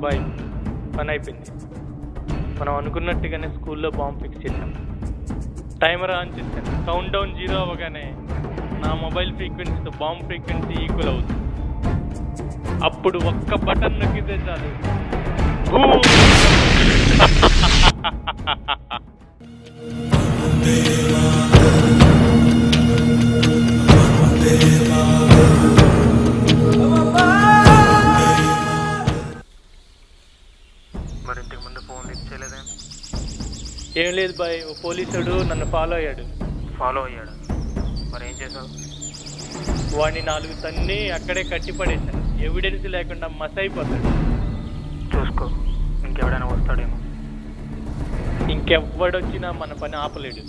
Bye. పని అయిపోయింది. మనం అనుకున్నట్టుగానే స్కూల్లో బాంబు ఫిక్స్ చేశాం. టైమర్ ఆన్ చేశాను. కౌంట్ డౌన్ 0 అవ్వగానే నా మొబైల్ ఫ్రీక్వెన్సీతో బాంబు ఫ్రీక్వెన్సీ ఈక్వల్ అవుతుంది. అప్పుడు ఒక్క బటన్ నొక్కితే చాలు. మరి ఇంతకు ముందు ఫోన్ లిఫ్ట్ చేయలేదే? ఏం లేదు బాయ్, ఓ పోలీసుడు నన్ను ఫాలో అయ్యాడు. మరి ఏం చేసావు? వాడిని 4 తన్ని అక్కడే కట్టిపడేశాను. ఎవిడెన్స్ లేకుండా మస్ అయిపోతాడు. చూసుకో, ఇంకెవడైనా వస్తాడేమో. ఇంకెవ్వడొచ్చినా మన పని ఆపలేడు.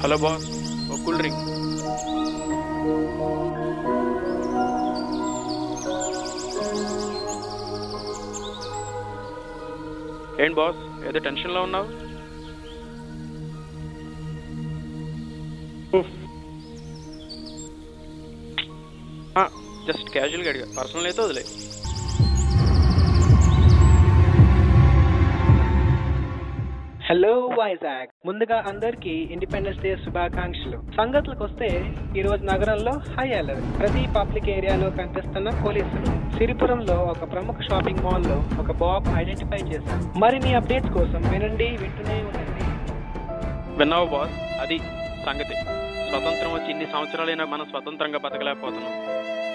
హలో బాస్, ఓ కూల్ డ్రింక్. ఏంటి బాస్, ఏదో టెన్షన్లో ఉన్నావు? జస్ట్ క్యాజువల్గా అడిగా, పర్సనల్ అయితే వదిలే. హలో వైజాగ్, ముందుగా అందరికీ ఇండిపెండెన్స్ డే శుభాకాంక్షలు. సంగతులకు వస్తే ఈ రోజు నగరంలో హై అలర్ట్. ప్రతి పబ్లిక్ ఏరియాలో కనిపిస్తున్న పోలీసులు. సిరిపురంలో ఒక ప్రముఖ షాపింగ్ మాల్ లో ఒక బాబ్ ఐడెంటిఫై చేశారు. మరిన్ని అప్డేట్స్ కోసం వింటూనే ఉండండి. విన్నావు బాస్, అది సంగతి. స్వతంత్రం వచ్చి ఇన్ని సంవత్సరాలైనా మనం స్వతంత్రంగా బతకలేకపోతున్నాం.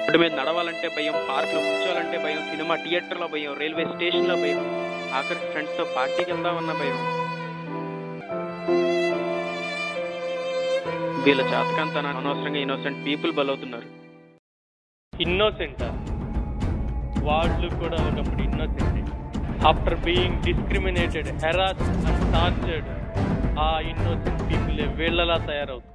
రోడ్డు మీద నడవాలంటే భయం, పార్క్లో కూర్చోవాలంటే భయం, సినిమా థియేటర్లో భయం, రైల్వే స్టేషన్లో భయం, ఆఖరి ఫ్రెండ్స్తో పార్టీకి వెళ్దామన్న భయం. వీళ్ళ జాతకంతా అనవసరంగా ఇన్నోసెంట్ పీపుల్ బలవుతున్నారు. ఇన్నోసెంటా? వాళ్ళు కూడా ఒకప్పుడు innocent. After being discriminated, harass and tortured, ఆ ఇన్నోసెంట్ పీపుల్ వీళ్ళలా తయారవుతుంది.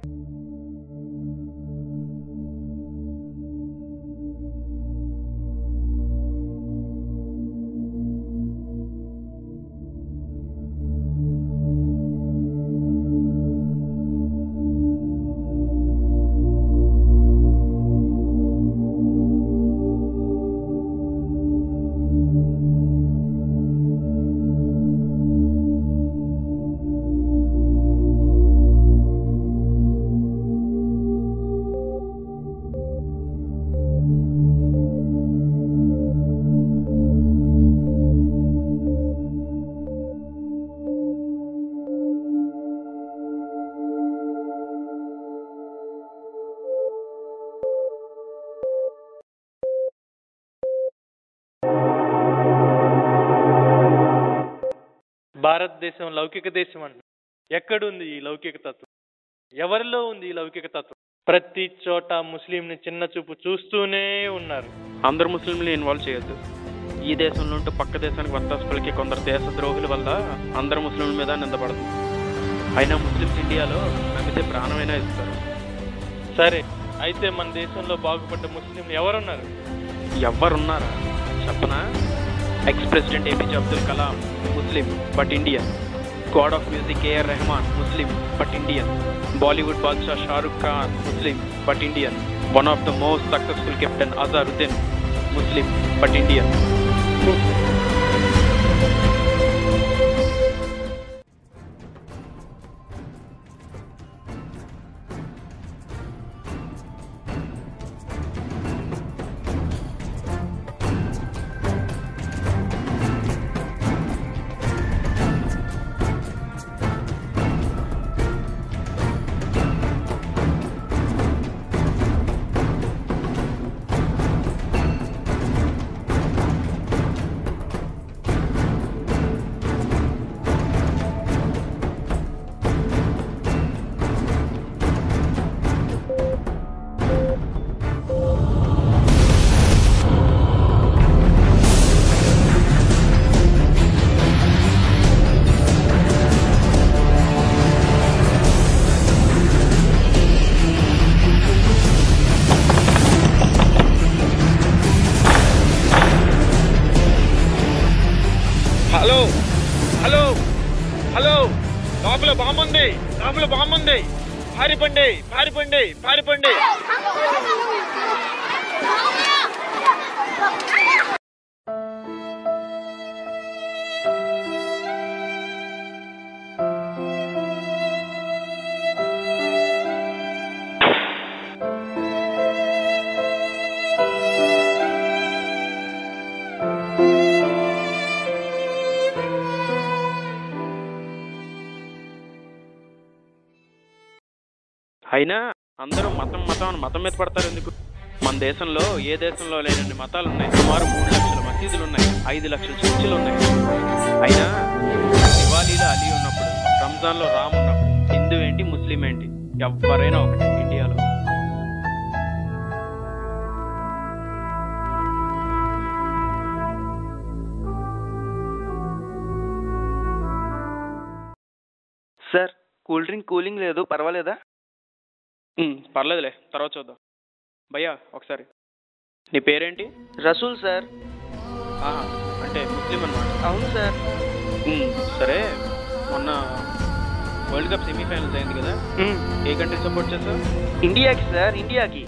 భారతదేశం లౌకిక దేశం అంట. ఎక్కడుంది ఈ లౌకిక తత్వం? ఎవరిలో ఉంది ఈ లౌకిక తత్వం? ప్రతి చోట ముస్లింని చిన్న చూపు చూస్తూనే ఉన్నారు. అందరు ముస్లింలు ఇన్వాల్వ్ చేయొద్దు. ఈ దేశంలో ఉంటూ పక్క దేశానికి వత్తాసు పలికే కొందరు దేశ ద్రోహుల వల్ల అందరు ముస్లింల మీద నిందపడుతుంది. అయినా ముస్లిమ్స్ ఇండియాలో నమ్మితే ప్రాణమైనా ఇస్తారు. సరే, అయితే మన దేశంలో బాగుపడ్డ ముస్లింలు ఎవరున్నారు? ఎవరున్నారా చెప్పనా? Ex president APJ Abdul Kalam, Muslim but Indian. God of music AR Rahman, Muslim but Indian. Bollywood బాద్షా Shahrukh Khan, Muslim but Indian. One of the most successful captain Azharuddin, Muslim but Indian. Hello hello hello, లోపల బాగుంది, లోపల బాగుంది, పారిపండి పారిపండి పారిపండి. అయినా అందరూ మతం మతం అని మతం మీద పడతారు ఎందుకు? మన దేశంలో ఏ దేశంలో లేనన్ని మతాలు ఉన్నాయి. సుమారు 3 లక్షల మసీదులు ఉన్నాయి, 5 లక్షల చర్చిలు ఉన్నాయి. అయినా దివాళీలో అలీ ఉన్నప్పుడు, రంజాన్లో రామ్ ఉన్నప్పుడు హిందూ ఏంటి ముస్లిం ఏంటి, ఎవరైనా ఒకటే ఇండియాలో. సార్ కూల్ డ్రింక్ కూలింగ్ లేదు, పర్వాలేదా? పర్లేదులే, తర్వాత చూద్దాం. భయ్యా ఒకసారి నీ పేరేంటి? రసూల్ సార్. అంటే ముస్లిం అన్నమాట. అవును సార్. సరే, మొన్న వరల్డ్ కప్ సెమీఫైనల్స్ అయింది కదా, ఏ కంట్రీ సపోర్ట్ చేస్తావు? ఇండియాకి సార్, ఇండియాకి.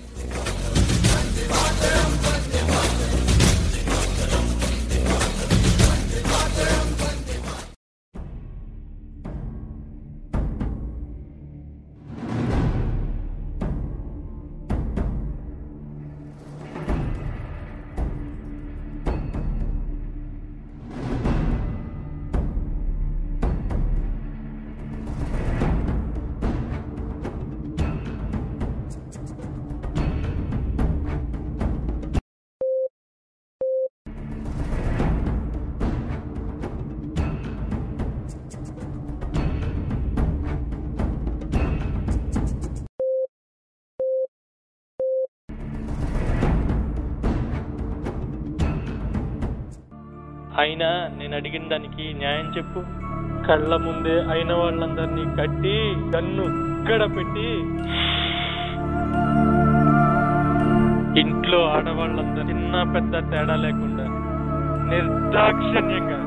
అయినా నేను అడిగిన దానికి న్యాయం చెప్పు. కళ్ళ ముందే అయిన వాళ్ళందరినీ కట్టి కన్ను ఇక్కడ పెట్టి ఇంట్లో ఆడవాళ్ళందరూ చిన్న పెద్ద తేడా లేకుండా నిర్దాక్షిణ్యంగా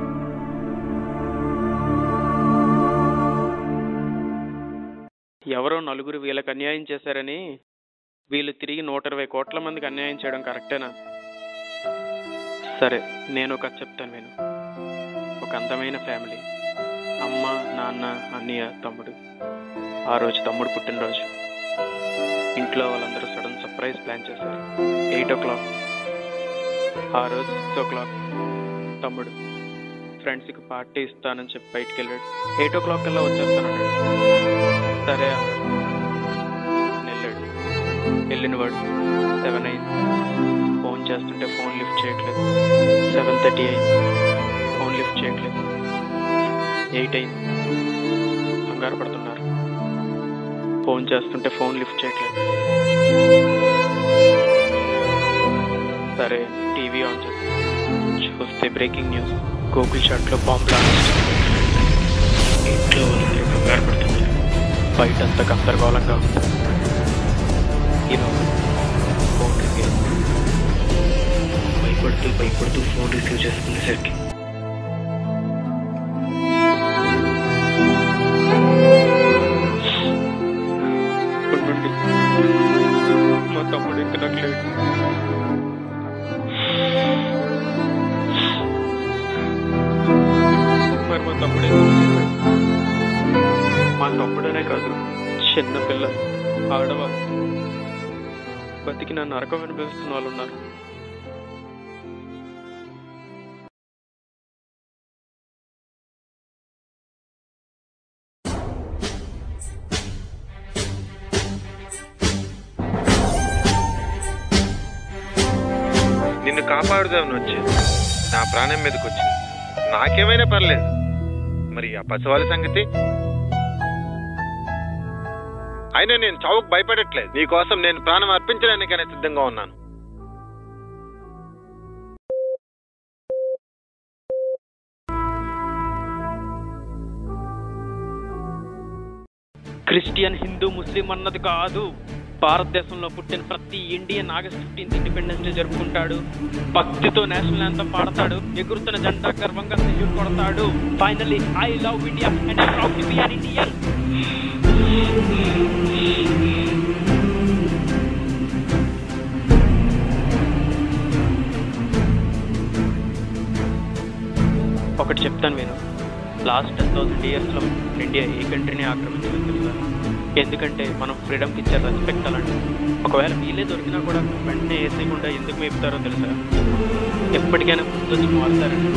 ఎవరో నలుగురు వీళ్ళకి అన్యాయం చేశారని వీళ్ళు తిరిగి 120 కోట్ల మందికి అన్యాయం చేయడం కరెక్టేనా? సరే, నేను ఒక చెప్తాను విను. ఒక అందమైన ఫ్యామిలీ, అమ్మ నాన్న అన్నయ్య తమ్ముడు. ఆ రోజు తమ్ముడు పుట్టినరోజు. ఇంట్లో వాళ్ళందరూ సడన్ సర్ప్రైజ్ ప్లాన్ చేశారు. 8 o'clock. ఆ రోజు 6 o'clock తమ్ముడు ఫ్రెండ్స్కి పార్టీ ఇస్తానని చెప్పి బయటికి వెళ్ళాడు. 8 o'clock కల్లా వచ్చేస్తానన్నాడు. సరే అన్నాడు. వెళ్ళినవాడు 7 అయింది. ఫోన్ చేస్తుంటే ఫోన్ లిఫ్ట్ చేయట్లేదు. 7:30 అయింది. ఫోన్ లిఫ్ట్ చేయట్లేదు. 8 అయింది. కంగారు పడుతున్నారు. ఫోన్ చేస్తుంటే ఫోన్ లిఫ్ట్ చేయట్లేదు. సరే టీవీ ఆన్ చేసి చూస్తే బ్రేకింగ్ న్యూస్. గోకుల్ షాట్లో బాంబ్ బ్లాస్ట్. ఇంట్లో వాళ్ళందరూ కంగారు పడుతున్నారు. బయటంతా గందరగోళంగా ఉంది. ఫోన్ రిసీవ్ భయపడుతూ ఫోన్ రిసీవ్ చేసుకునేసరికి మా తమ్ముడు ఇంకా నాకు లేదు. మరి మా తమ్ముడే మా తమ్ముడనే కాదు, చిన్నపిల్ల ఆడవాళ్ళు బతికి నా నరకం అనిపిస్తున్న వాళ్ళు ఉన్నారు. నిన్ను కాపాడుదామని వచ్చాను. నా ప్రాణం మీదకి వచ్చింది. నాకేమైనా పర్లేదు. మరి ఆ పసివాళ్ళ సంగతి? అయినా నేను చావుకు భయపడట్లేదు. నీకోసం నేను ప్రాణం అర్పించడానికైనా సిద్ధంగా ఉన్నాను. క్రిస్టియన్ హిందూ ముస్లిం అన్నది కాదు, భారతదేశంలో పుట్టిన ప్రతి ఇండియన్ ఆగస్ట్ 15 ఇండిపెండెన్స్ డే జరుపుకుంటాడు. భక్తితో నేషనల్ యాంథమ్ పాడతాడు. ఎగురుతున్న జెండా గర్వంగా సెల్యూట్ కొడతాడు. Finally I love India and I proud to be an Indian. ఒకటి చెప్తాను విను. లాస్ట్ 10,000 yearsలో ఇండియా ఏ కంట్రీని ఆక్రమించలేదు తెలుసా? ఎందుకంటే మనం ఫ్రీడమ్కి ఇచ్చే రెస్పెక్ట్ అలాంటి. ఒకవేళ వీలే దొరికినా కూడా వెంటనే వేసేయకుండా ఎందుకు మేపుతారో తెలుసా? ఎప్పటికైనా ముందొచ్చి మారుతారండి.